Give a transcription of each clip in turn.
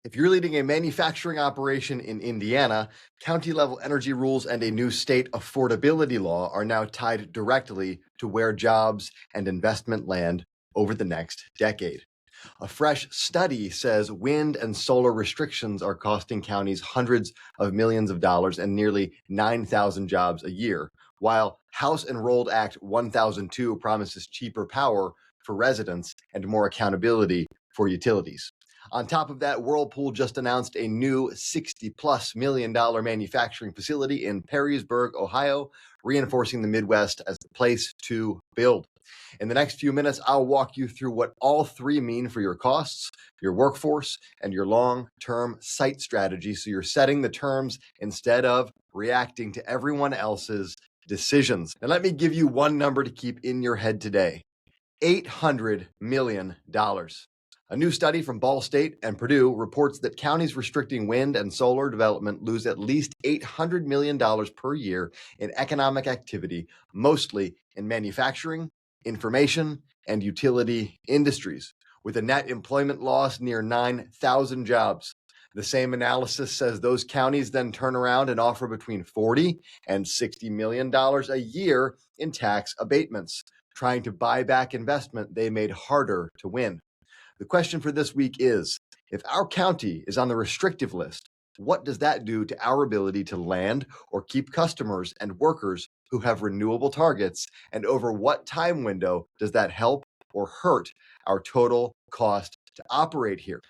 If you're leading a manufacturing operation in Indiana, county-level energy rules and a new state affordability law are now tied directly to where jobs and investment land over the next decade. A fresh study says wind and solar restrictions are costing counties hundreds of millions of dollars and nearly 9,000 jobs a year, while House Enrolled Act 1002 promises cheaper power for residents and more accountability for utilities. On top of that, Whirlpool just announced a new $60+ million manufacturing facility in Perrysburg, Ohio, reinforcing the Midwest as the place to build. In the next few minutes, I'll walk you through what all three mean for your costs, your workforce, and your long-term site strategy so you're setting the terms instead of reacting to everyone else's decisions. Now, let me give you one number to keep in your head today: $800 million. A new study from Ball State and Purdue reports that counties restricting wind and solar development lose at least $800 million per year in economic activity, mostly in manufacturing, information, and utility industries, with a net employment loss near 9,000 jobs. The same analysis says those counties then turn around and offer between $40 and $60 million a year in tax abatements, trying to buy back investment they made harder to win. The question for this week is, if our county is on the restrictive list, what does that do to our ability to land or keep customers and workers who have renewable targets? And over what time window does that help or hurt our total cost to operate here?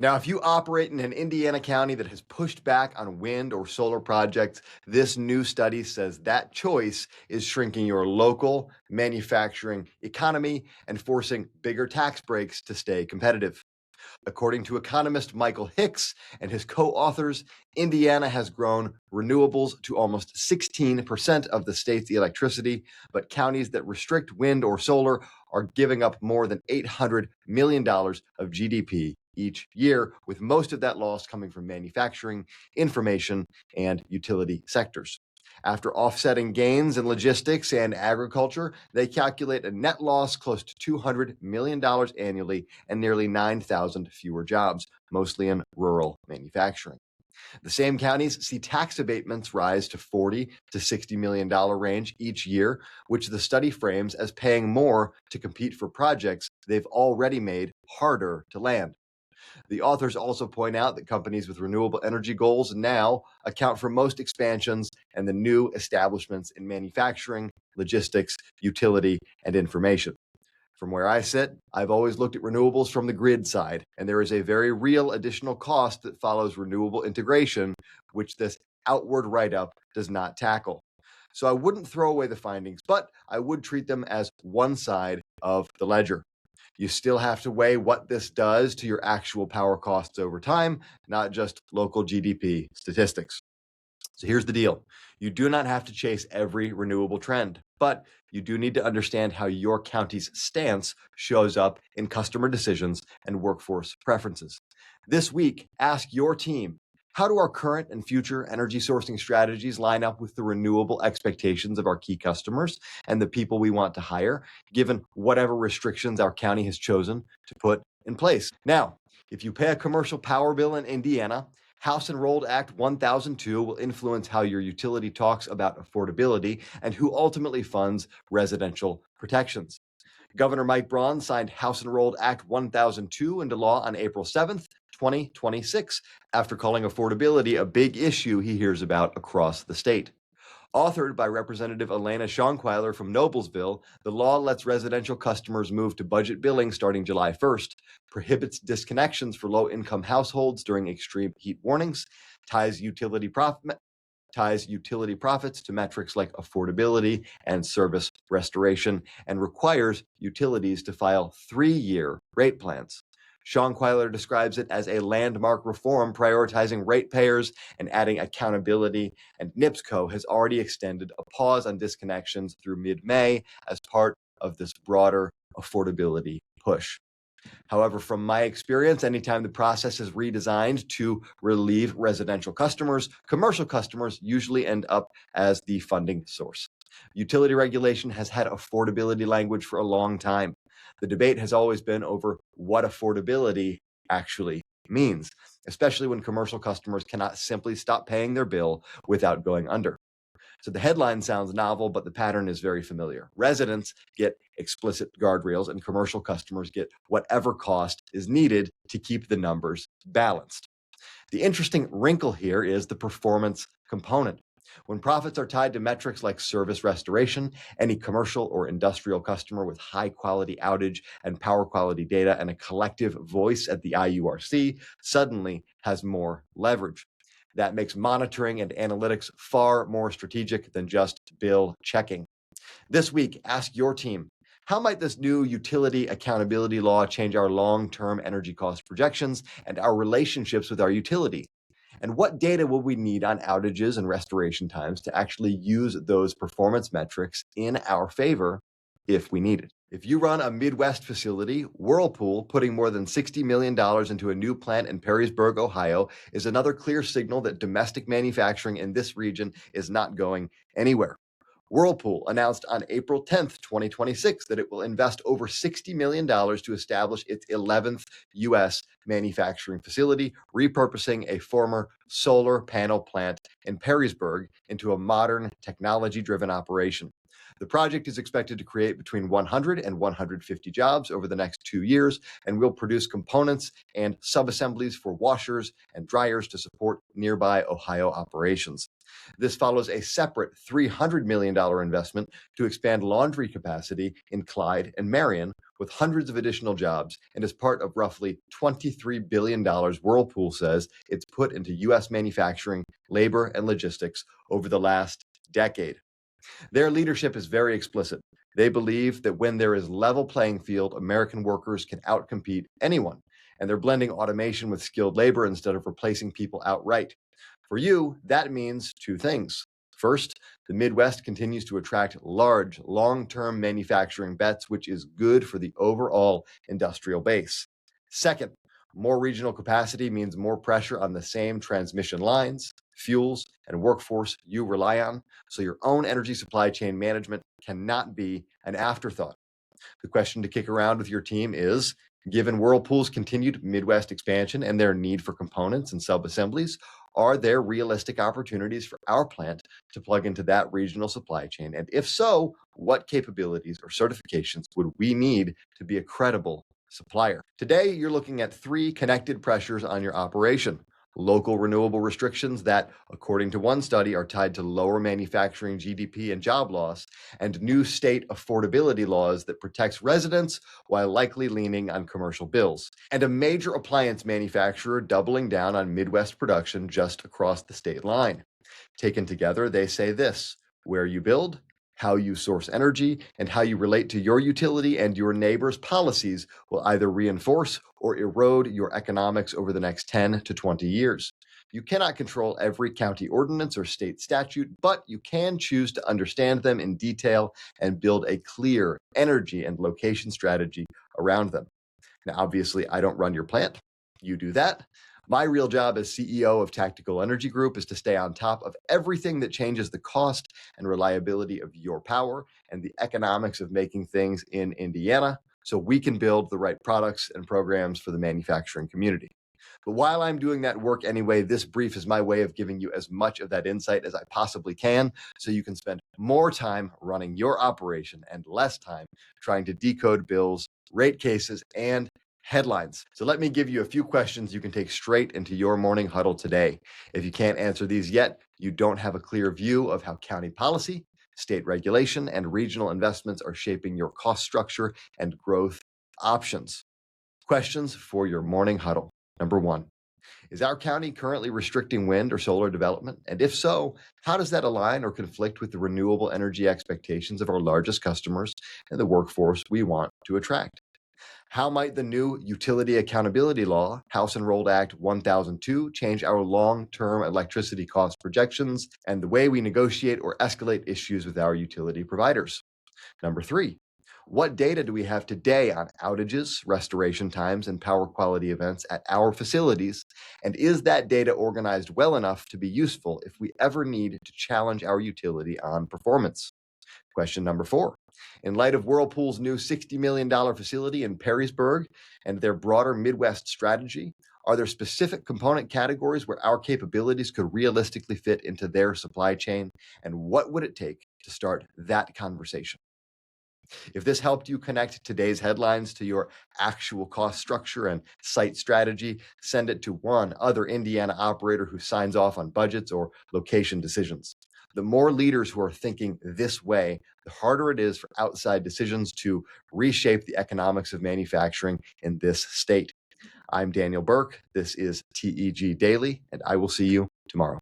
Now, if you operate in an Indiana county that has pushed back on wind or solar projects, this new study says that choice is shrinking your local manufacturing economy and forcing bigger tax breaks to stay competitive. According to economist Michael Hicks and his co-authors, Indiana has grown renewables to almost 16% of the state's electricity, but counties that restrict wind or solar are giving up more than $800 million of GDP each year, with most of that loss coming from manufacturing, information, and utility sectors. After offsetting gains in logistics and agriculture, they calculate a net loss close to $200 million annually and nearly 9,000 fewer jobs, mostly in rural manufacturing. The same counties see tax abatements rise to $40 to $60 million range each year, which the study frames as paying more to compete for projects they've already made harder to land. The authors also point out that companies with renewable energy goals now account for most expansions and the new establishments in manufacturing, logistics, utility, and information. From where I sit, I've always looked at renewables from the grid side, and there is a very real additional cost that follows renewable integration, which this outward write-up does not tackle. So I wouldn't throw away the findings, but I would treat them as one side of the ledger. You still have to weigh what this does to your actual power costs over time, not just local GDP statistics. So here's the deal. You do not have to chase every renewable trend, but you do need to understand how your county's stance shows up in customer decisions and workforce preferences. This week, ask your team, how do our current and future energy sourcing strategies line up with the renewable expectations of our key customers and the people we want to hire, given whatever restrictions our county has chosen to put in place? Now, if you pay a commercial power bill in Indiana, House Enrolled Act 1002 will influence how your utility talks about affordability and who ultimately funds residential protections. Governor Mike Braun signed House Enrolled Act 1002 into law on April 7th, 2026, after calling affordability a big issue he hears about across the state. Authored by Representative Elena Schonkweiler from Noblesville, the law lets residential customers move to budget billing starting July 1st, prohibits disconnections for low-income households during extreme heat warnings, ties utility profits to metrics like affordability and service restoration, and requires utilities to file 3-year rate plans. Schonkweiler describes it as a landmark reform prioritizing ratepayers and adding accountability, and NIPSCO has already extended a pause on disconnections through mid-May as part of this broader affordability push. However, from my experience, anytime the process is redesigned to relieve residential customers, commercial customers usually end up as the funding source. Utility regulation has had affordability language for a long time. The debate has always been over what affordability actually means. especially when commercial customers cannot simply stop paying their bill without going under. So the headline sounds novel, but the pattern is very familiar. Residents get explicit guardrails, and commercial customers get whatever cost is needed to keep the numbers balanced. The interesting wrinkle here is the performance component. When profits are tied to metrics like service restoration, any commercial or industrial customer with high quality outage and power quality data and a collective voice at the IURC suddenly has more leverage. That makes monitoring and analytics far more strategic than just bill checking. This week, ask your team, how might this new utility accountability law change our long-term energy cost projections and our relationships with our utility? And what data will we need on outages and restoration times to actually use those performance metrics in our favor if we need it? If you run a Midwest facility, Whirlpool putting more than $60 million into a new plant in Perrysburg, Ohio, is another clear signal that domestic manufacturing in this region is not going anywhere. Whirlpool announced on April 10th, 2026, that it will invest over $60 million to establish its 11th U.S. manufacturing facility, repurposing a former solar panel plant in Perrysburg into a modern, technology-driven operation. The project is expected to create between 100 and 150 jobs over the next 2 years and will produce components and subassemblies for washers and dryers to support nearby Ohio operations. This follows a separate $300 million investment to expand laundry capacity in Clyde and Marion, with hundreds of additional jobs, and as part of roughly $23 billion Whirlpool says it's put into U.S. manufacturing, labor, and logistics over the last decade. Their leadership is very explicit. They believe that when there is level playing field, American workers can outcompete anyone, and they're blending automation with skilled labor instead of replacing people outright. For you, that means two things. First, the Midwest continues to attract large, long-term manufacturing bets, which is good for the overall industrial base. Second, more regional capacity means more pressure on the same transmission lines, fuels, and workforce you rely on, so your own energy supply chain management cannot be an afterthought. The question to kick around with your team is, given Whirlpool's continued Midwest expansion and their need for components and sub-assemblies, are there realistic opportunities for our plant to plug into that regional supply chain? And if so, what capabilities or certifications would we need to be a credible supplier? Today, you're looking at three connected pressures on your operation. Local renewable restrictions that, according to one study, are tied to lower manufacturing GDP and job loss, and new state affordability laws that protects residents while likely leaning on commercial bills, and a major appliance manufacturer doubling down on Midwest production just across the state line. Taken together, they say this: where you build, how you source energy, and how you relate to your utility and your neighbor's policies will either reinforce or erode your economics over the next 10 to 20 years. You cannot control every county ordinance or state statute, but you can choose to understand them in detail and build a clear energy and location strategy around them. Now, obviously, I don't run your plant. You do that. My real job as CEO of Tactical Energy Group is to stay on top of everything that changes the cost and reliability of your power and the economics of making things in Indiana so we can build the right products and programs for the manufacturing community. But while I'm doing that work anyway, this brief is my way of giving you as much of that insight as I possibly can so you can spend more time running your operation and less time trying to decode bills, rate cases, and headlines. So let me give you a few questions you can take straight into your morning huddle today. If you can't answer these yet, you don't have a clear view of how county policy, state regulation, and regional investments are shaping your cost structure and growth options. Questions for your morning huddle. Number one, is our county currently restricting wind or solar development? And if so, how does that align or conflict with the renewable energy expectations of our largest customers and the workforce we want to attract? How might the new Utility Accountability Law, House Enrolled Act 1002, change our long-term electricity cost projections and the way we negotiate or escalate issues with our utility providers? Number three, what data do we have today on outages, restoration times, and power quality events at our facilities? And is that data organized well enough to be useful if we ever need to challenge our utility on performance? Question number four. In light of Whirlpool's new $60 million facility in Perrysburg and their broader Midwest strategy, Are there specific component categories where our capabilities could realistically fit into their supply chain? And what would it take to start that conversation? If this helped you connect today's headlines to your actual cost structure and site strategy, send it to one other Indiana operator who signs off on budgets or location decisions. The more leaders who are thinking this way, the harder it is for outside decisions to reshape the economics of manufacturing in this state. I'm Daniel Burke. This is TEG Daily, and I will see you tomorrow.